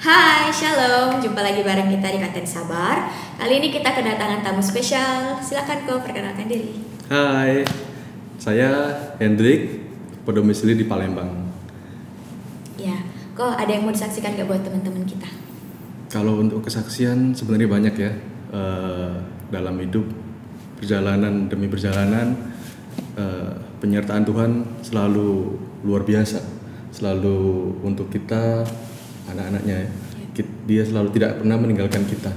Hai, Shalom. Jumpa lagi bareng kita di Konten Sabar. Kali ini kita kedatangan tamu spesial. Silakan kau perkenalkan diri. Hai, saya Hendrik, berdomisili di Palembang. Ya, kok ada yang mau disaksikan gak buat teman-teman kita? Kalau untuk kesaksian sebenarnya banyak ya. Dalam hidup, perjalanan demi perjalanan, penyertaan Tuhan selalu luar biasa. Selalu untuk kita, anak-anaknya ya. Dia selalu tidak pernah meninggalkan kita.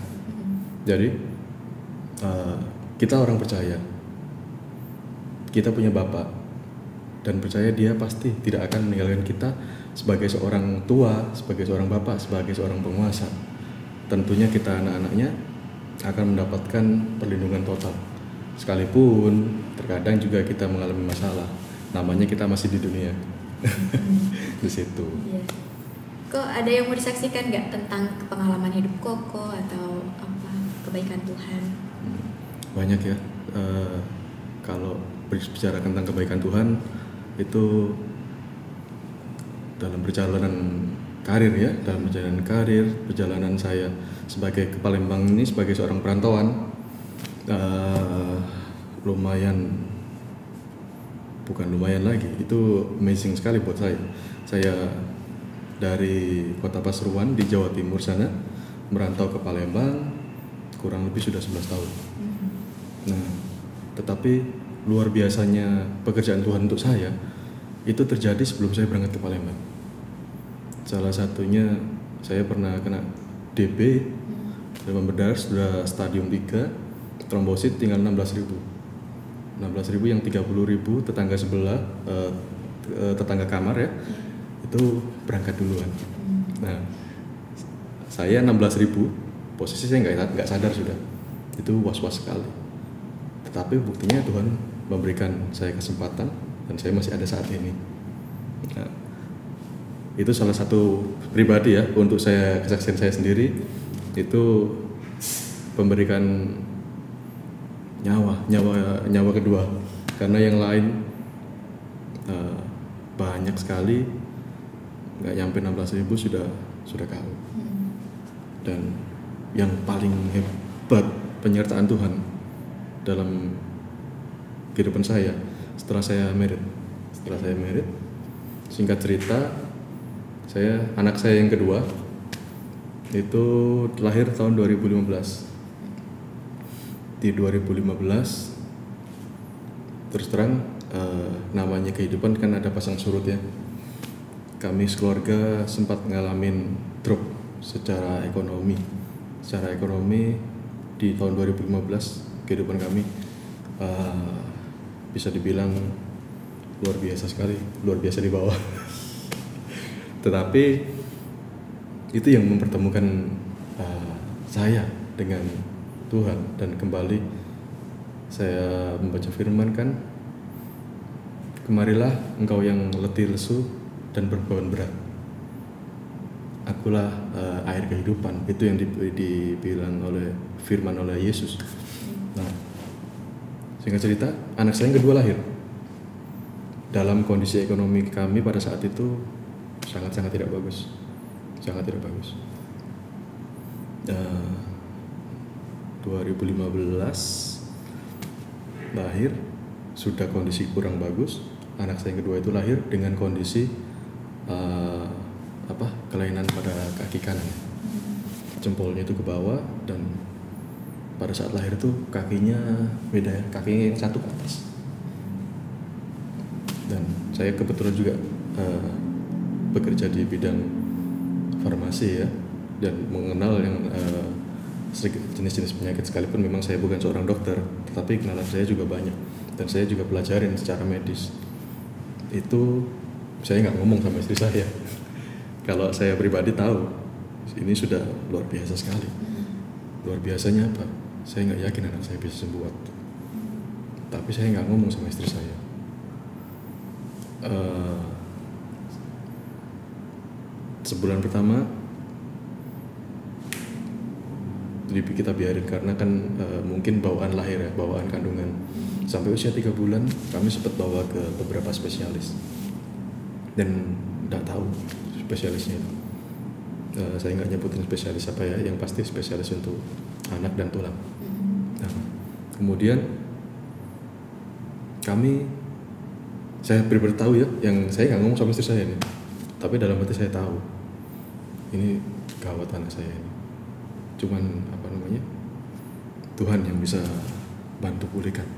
Jadi kita orang percaya, kita punya Bapa, dan percaya Dia pasti tidak akan meninggalkan kita sebagai seorang tua, sebagai seorang Bapak, sebagai seorang penguasa. Tentunya kita anak-anaknya akan mendapatkan perlindungan total. Sekalipun terkadang juga kita mengalami masalah, namanya kita masih di dunia. Di situ. Iya. Kok ada yang mau disaksikan nggak tentang pengalaman hidup Koko atau apa kebaikan Tuhan? Banyak ya. Kalau berbicara tentang kebaikan Tuhan itu dalam perjalanan karir ya, dalam perjalanan karir, perjalanan saya sebagai ke Palembang ini sebagai seorang perantauan, bukan lumayan lagi, itu amazing sekali buat saya. Saya dari kota Pasuruan di Jawa Timur sana merantau ke Palembang kurang lebih sudah 11 tahun. Nah, tetapi luar biasanya pekerjaan Tuhan untuk saya itu terjadi sebelum saya berangkat ke Palembang. Salah satunya saya pernah kena DB, demam berdarah sudah stadium 3, trombosit tinggal 16.000 yang 30.000 tetangga sebelah, tetangga kamar ya, itu berangkat duluan. Nah, saya 16.000, posisi saya nggak sadar sudah, itu was-was sekali. Tetapi buktinya Tuhan memberikan saya kesempatan dan saya masih ada saat ini. Nah, itu salah satu pribadi ya, untuk saya kesaksian saya sendiri itu memberikan nyawa kedua, karena yang lain banyak sekali nggak nyampe 16.000 sudah kalah. Dan yang paling hebat penyertaan Tuhan dalam kehidupan saya setelah saya married, singkat cerita, anak saya yang kedua itu lahir tahun 2015. Di 2015 terus terang, namanya kehidupan kan ada pasang surut ya. Kami sekeluarga sempat ngalamin drop secara ekonomi di tahun 2015. Kehidupan kami bisa dibilang luar biasa sekali, luar biasa di bawah. Tetapi itu yang mempertemukan saya dengan Tuhan, dan kembali saya membaca firman kan, kemarilah engkau yang letih lesu dan berbeban berat, akulah air kehidupan. Itu yang dibilang oleh firman oleh Yesus. Nah, singkat cerita, anak saya yang kedua lahir dalam kondisi ekonomi kami pada saat itu sangat tidak bagus. 2015 lahir sudah kondisi kurang bagus. Anak saya yang kedua itu lahir dengan kondisi kelainan pada kaki kanan, jempolnya itu ke bawah, dan pada saat lahir itu kakinya beda ya, kakinya yang satu ke atas. Dan saya kebetulan juga bekerja di bidang farmasi ya, dan mengenal yang jenis-jenis penyakit, sekalipun memang saya bukan seorang dokter, tetapi kenalan saya juga banyak, dan saya juga pelajarin secara medis. Itu saya nggak ngomong sama istri saya. Kalau saya pribadi tahu ini sudah luar biasa sekali. Luar biasanya apa? Saya nggak yakin anak saya bisa sembuh. Tapi saya nggak ngomong sama istri saya. Sebulan pertama kita biarin, karena kan mungkin bawaan lahir ya, bawaan kandungan. Sampai usia 3 bulan kami sempat bawa ke beberapa spesialis, dan nggak tahu spesialisnya itu. Saya nggak nyebutin spesialis apa ya, yang pasti spesialis untuk anak dan tulang. Nah, kemudian saya beritahu ya, yang saya nggak ngomong sama istri saya nih, tapi dalam hati saya tahu ini gawat anak saya ini. Cuman Tuhan yang bisa bantu pulihkan.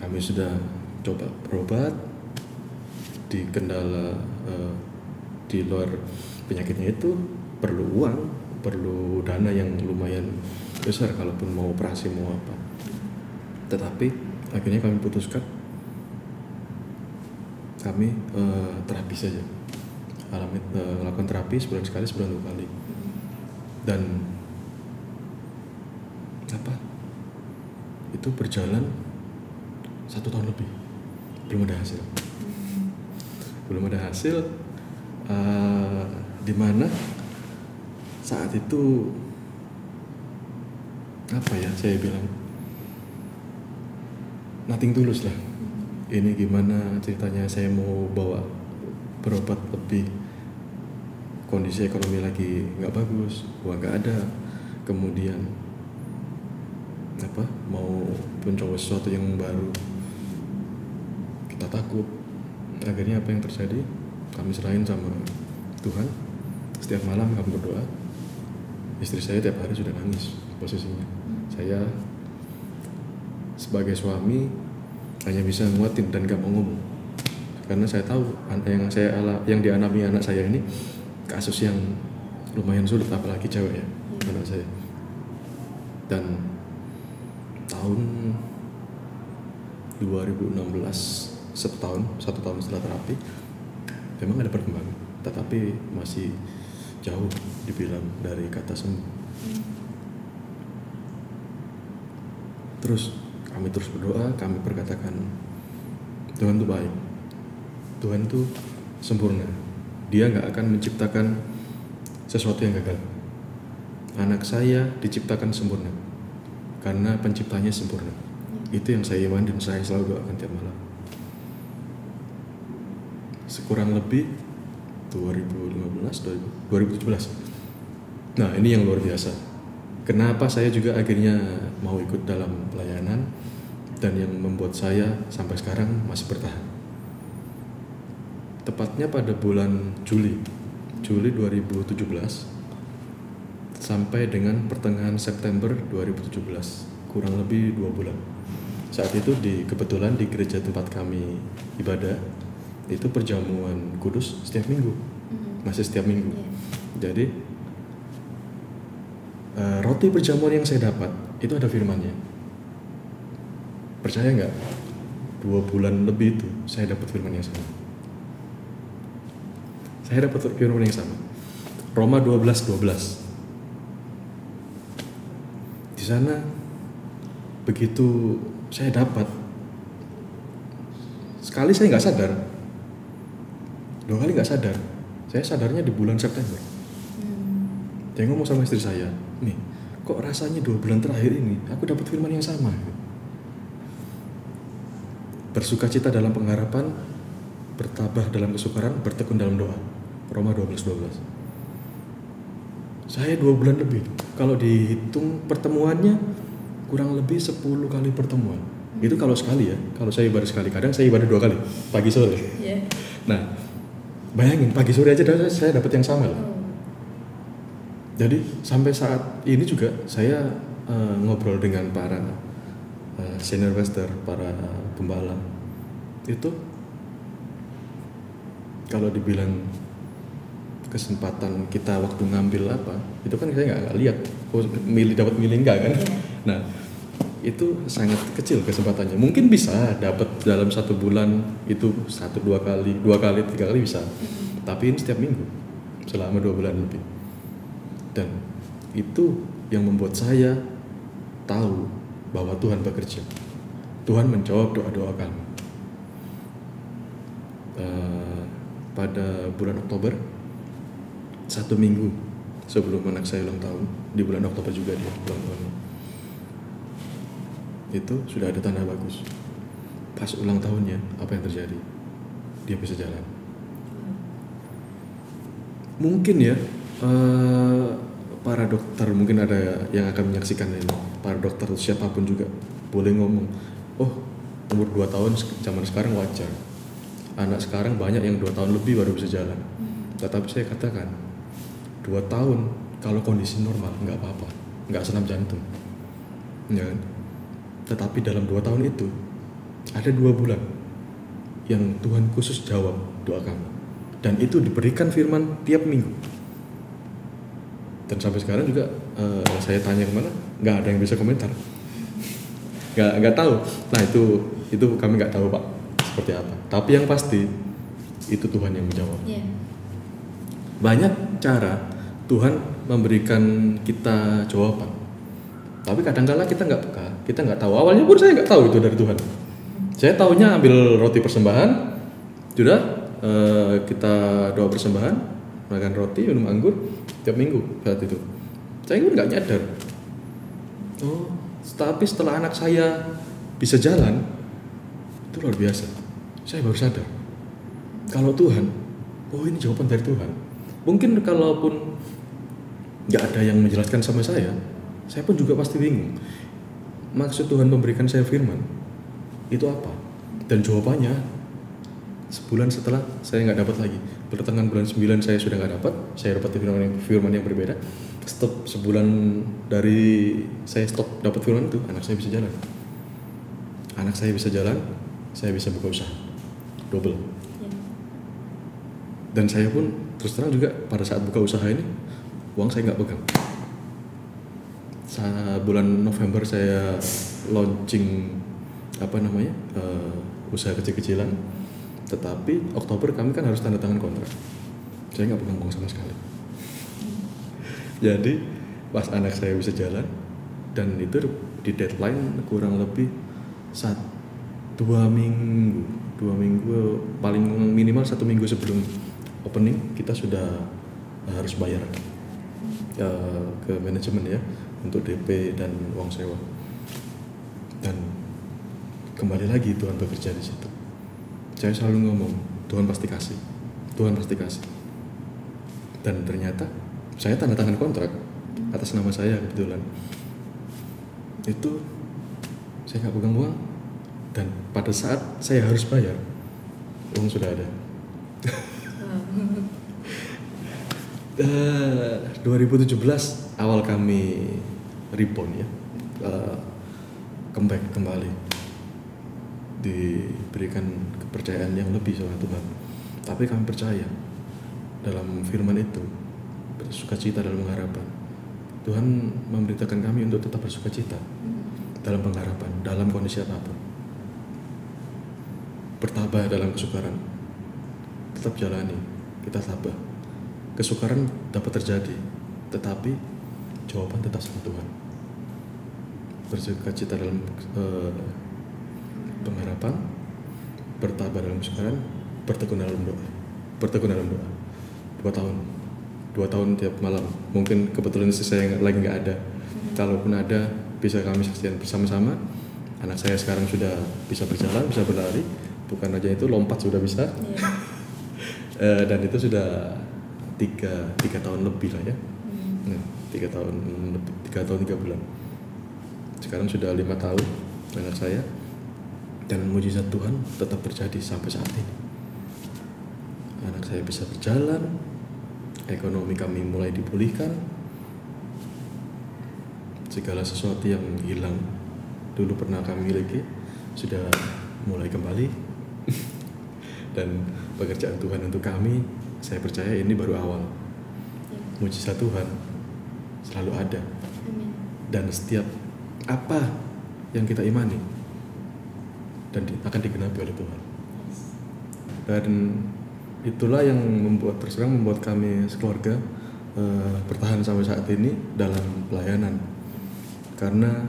Kami sudah coba berobat di kendala di luar penyakitnya itu perlu uang, perlu dana yang lumayan besar kalaupun mau operasi mau apa. Tetapi akhirnya kami putuskan kami terapi saja, lakukan terapi sebulan sekali, sebulan 2 kali, dan itu berjalan 1 tahun lebih belum ada hasil. Di mana saat itu saya bilang nothing tulus lah. Ini gimana ceritanya, saya mau bawa berobat lebih, kondisi ekonomi lagi nggak bagus, uang nggak ada, kemudian mau mencoba sesuatu yang baru, kita takut. Akhirnya apa yang terjadi, kami serahin sama Tuhan. Setiap malam kami berdoa. Istri saya tiap hari sudah nangis posisinya. Saya sebagai suami hanya bisa nguatin dan gak mau ngomong, karena saya tahu yang dialami anak saya ini kasus yang lumayan sulit, apalagi cewek ya, anak saya. Dan tahun 2016, 1 tahun setelah terapi, memang ada perkembangan, tetapi masih jauh dibilang dari kata sembuh. Terus kami terus berdoa, kami berkatakan Tuhan itu baik, Tuhan itu sempurna, Dia gak akan menciptakan sesuatu yang gagal. Anak saya diciptakan sempurna karena penciptanya sempurna. Itu yang saya imani dan saya selalu doakan tiap malam. Sekurang lebih 2017. Nah, ini yang luar biasa. Kenapa saya juga akhirnya mau ikut dalam pelayanan, dan yang membuat saya sampai sekarang masih bertahan. Tepatnya pada bulan Juli 2017 sampai dengan pertengahan September 2017, kurang lebih 2 bulan. Saat itu kebetulan di gereja tempat kami ibadah itu perjamuan kudus setiap minggu, masih setiap minggu. Jadi roti perjamuan yang saya dapat itu ada firman-Nya. Percaya nggak? 2 bulan lebih itu saya dapat firman yang sama. Saya dapat firman yang sama. Roma 12:12. Di sana begitu saya dapat, sekali saya nggak sadar, 2 kali nggak sadar. Saya sadarnya di bulan September. Saya ngomong sama istri saya, nih, kok rasanya 2 bulan terakhir ini aku dapat firman yang sama. Bersukacita dalam pengharapan, bertabah dalam kesukaran, bertekun dalam doa. Roma 12:12. Saya 2 bulan lebih. Kalau dihitung pertemuannya kurang lebih 10 kali pertemuan. Itu kalau sekali ya. Kalau saya ibadah sekali, kadang saya ibadah 2 kali, pagi sore. Nah, bayangin pagi sore aja saya dapat yang sama loh. Jadi sampai saat ini juga saya ngobrol dengan para senior pastor, para pembalam. Itu kalau dibilang kesempatan kita waktu ngambil apa, itu kan saya nggak lihat dapat milih enggak kan. Nah, itu sangat kecil kesempatannya. Mungkin bisa dapat dalam 1 bulan itu 1-2 kali, 2 kali, 3 kali bisa. Tapi ini setiap minggu selama 2 bulan lebih. Dan itu yang membuat saya tahu bahwa Tuhan bekerja. Tuhan menjawab doa-doa kami. Pada bulan Oktober, 1 minggu sebelum anak saya ulang tahun, di bulan Oktober juga dia ulang tahun. Itu sudah ada tanda bagus. Pas ulang tahunnya, apa yang terjadi? Dia bisa jalan. Mungkin ya, Eh, para dokter mungkin ada yang akan menyaksikan ini. Para dokter atau siapapun juga boleh ngomong, oh umur 2 tahun zaman sekarang wajar. Anak sekarang banyak yang 2 tahun lebih baru bisa jalan. Tetapi saya katakan 2 tahun kalau kondisi normal nggak apa-apa, nggak senam jantung, ya kan? Tetapi dalam 2 tahun itu ada 2 bulan yang Tuhan khusus jawab doa kami, dan itu diberikan firman tiap minggu. Dan sampai sekarang juga saya tanya kemana, nggak ada yang bisa komentar, nggak tahu. Nah itu kami nggak tahu Pak seperti apa. Tapi yang pasti itu Tuhan yang menjawab. Yeah. Banyak cara Tuhan memberikan kita jawaban, tapi kadang-kala kita nggak peka, kita nggak tahu. Awalnya pun saya nggak tahu itu dari Tuhan. Saya taunya ambil roti persembahan, sudah kita doa persembahan, makan roti, minum anggur tiap minggu saat itu. Saya pun nggak nyadar. Oh, tapi setelah anak saya bisa jalan, itu luar biasa. Saya baru sadar kalau Tuhan, oh ini jawaban dari Tuhan. Mungkin kalaupun nggak ada yang menjelaskan sama saya pun juga pasti bingung. Maksud Tuhan memberikan saya firman itu apa? Dan jawabannya sebulan setelah saya nggak dapat lagi. Pertengahan bulan 9 saya sudah nggak dapat. Saya dapat firman yang berbeda. Stop sebulan dari saya stop dapat firman itu, anak saya bisa jalan. Anak saya bisa jalan, saya bisa buka usaha double. Dan saya pun terus terang juga pada saat buka usaha ini uang saya nggak pegang. Bulan November saya launching usaha kecil-kecilan, tetapi Oktober kami kan harus tanda tangan kontrak. Saya nggak pegang uang sama sekali. Jadi pas anak saya bisa jalan, dan itu di deadline kurang lebih 2 minggu paling minimal 1 minggu sebelum opening kita sudah harus bayar ke manajemen ya untuk DP dan uang sewa. Dan kembali lagi Tuhan bekerja di situ. Saya selalu ngomong Tuhan pasti kasih, Tuhan pasti kasih. Dan ternyata saya tanda tangan kontrak atas nama saya kebetulan. Itu saya nggak pegang uang, dan pada saat saya harus bayar uang sudah ada. 2017 awal kami rebound ya, comeback kembali, diberikan kepercayaan yang lebih sama Tuhan. Tapi kami percaya dalam firman itu, bersukacita dalam pengharapan. Tuhan memberitakan kami untuk tetap bersukacita dalam pengharapan, dalam kondisi apapun. Bertabah dalam kesukaran, tetap jalani, kita tabah. Kesukaran dapat terjadi, tetapi jawaban tetap sama Tuhan. Bersukacita dalam pengharapan, bertabah dalam kesukaran, bertekun dalam doa. 2 tahun tiap malam. Mungkin kebetulan istri saya lagi nggak ada. Kalaupun ada, bisa kami saksikan bersama-sama. Anak saya sekarang sudah bisa berjalan, bisa berlari. Bukan aja itu, lompat sudah bisa. Dan itu sudah 3 tahun lebih lah ya. 3 tahun 3 bulan. Sekarang sudah 5 tahun anak saya. Dan mujizat Tuhan tetap terjadi sampai saat ini. Anak saya bisa berjalan, ekonomi kami mulai dipulihkan, segala sesuatu yang hilang dulu pernah kami miliki sudah mulai kembali. Dan pekerjaan Tuhan untuk kami, saya percaya ini baru awal. Mujizat Tuhan selalu ada. Dan setiap apa yang kita imani dan akan digenapi oleh Tuhan. Dan itulah yang membuat kami sekeluarga bertahan sampai saat ini dalam pelayanan. Karena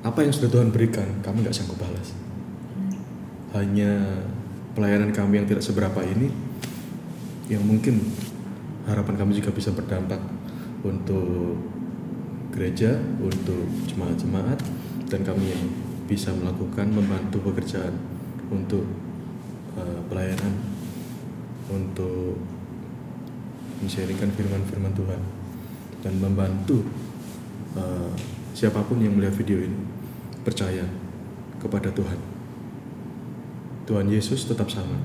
apa yang sudah Tuhan berikan, kami nggak sanggup balas. Hanya pelayanan kami yang tidak seberapa ini, yang mungkin harapan kami juga bisa berdampak untuk gereja, untuk jemaat-jemaat, dan kami yang bisa melakukan, membantu pekerjaan untuk pelayanan, untuk men-sharingkan firman-firman Tuhan dan membantu siapapun yang melihat video ini percaya kepada Tuhan. Tuhan Yesus tetap sama.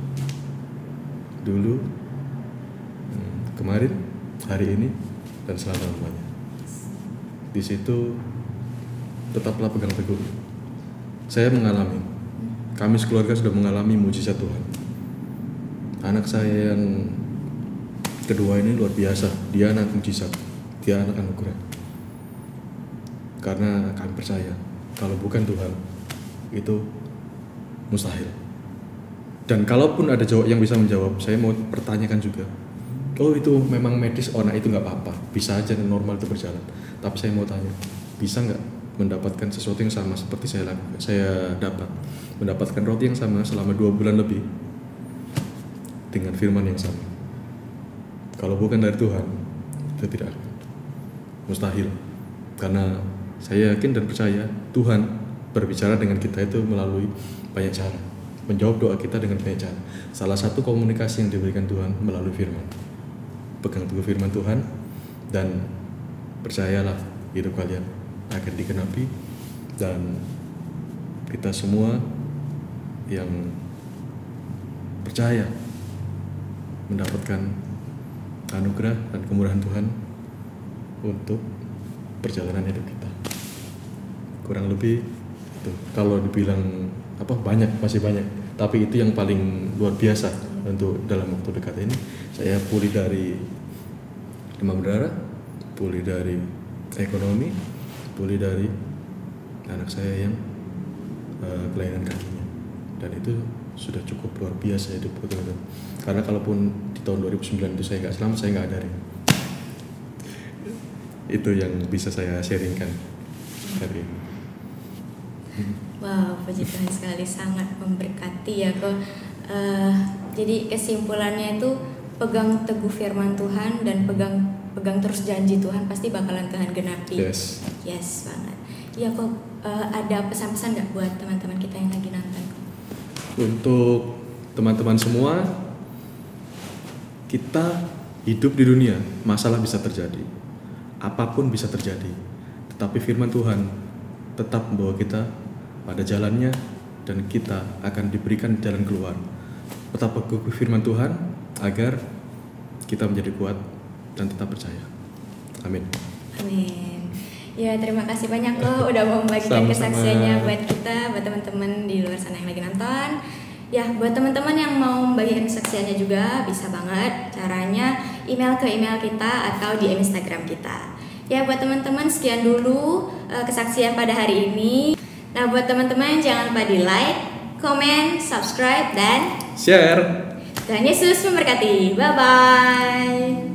Dulu, kemarin, hari ini, dan selama-lamanya. Di situ tetaplah pegang teguh. Saya mengalami, kami sekeluarga sudah mengalami mujizat Tuhan. Anak saya yang kedua ini luar biasa, dia anak mujizat, dia anak anugerah. Karena kami percaya, kalau bukan Tuhan, itu mustahil. Dan kalaupun ada jawab yang bisa menjawab, saya mau pertanyakan juga. Oh itu memang medis, nah itu nggak apa-apa, bisa aja normal itu berjalan. Tapi saya mau tanya, bisa nggak mendapatkan sesuatu yang sama seperti saya dapat, mendapatkan roti yang sama selama 2 bulan lebih dengan firman yang sama? Kalau bukan dari Tuhan, itu tidak akan, mustahil. Karena saya yakin dan percaya Tuhan berbicara dengan kita itu melalui banyak cara, menjawab doa kita dengan banyak cara. Salah satu komunikasi yang diberikan Tuhan melalui firman. Pegang teguh firman Tuhan dan percayalah hidup kalian akan digenapi, dan kita semua yang percaya mendapatkan anugerah dan kemurahan Tuhan untuk perjalanan hidup kita. Kurang lebih itu. Kalau dibilang banyak, masih banyak, tapi itu yang paling luar biasa untuk dalam waktu dekat ini. Saya pulih dari demam berdarah, pulih dari ekonomi, pulih dari anak saya yang kelainan kakinya, dan itu sudah cukup luar biasa hidup teman-teman. Karena kalaupun di tahun 2009 itu saya nggak selamat, saya nggak ada nih. Itu yang bisa saya sharingkan hari ini. Wow, puji Tuhan sekali, sangat memberkati ya kok. Jadi kesimpulannya itu pegang teguh firman Tuhan dan pegang terus janji Tuhan, pasti bakalan Tuhan genapi. Yes banget. Ya kok, ada pesan-pesan nggak buat teman-teman kita yang lagi nonton? Untuk teman-teman semua, kita hidup di dunia, masalah bisa terjadi, apapun bisa terjadi, tetapi firman Tuhan tetap membawa kita pada jalannya, dan kita akan diberikan jalan keluar. Tetap pegang firman Tuhan agar kita menjadi kuat dan tetap percaya. Amin. Amin. Ya, terima kasih banyak lo udah mau membagikan kesaksiannya buat kita, buat teman-teman di luar sana yang lagi nonton. Ya, buat teman-teman yang mau membagikan kesaksiannya juga bisa banget. Caranya email ke email kita atau DM Instagram kita. Ya, buat teman-teman sekian dulu kesaksian pada hari ini. Nah, buat teman-teman jangan lupa di like, komen, subscribe, dan share. Tuhan Yesus memberkati. Bye-bye.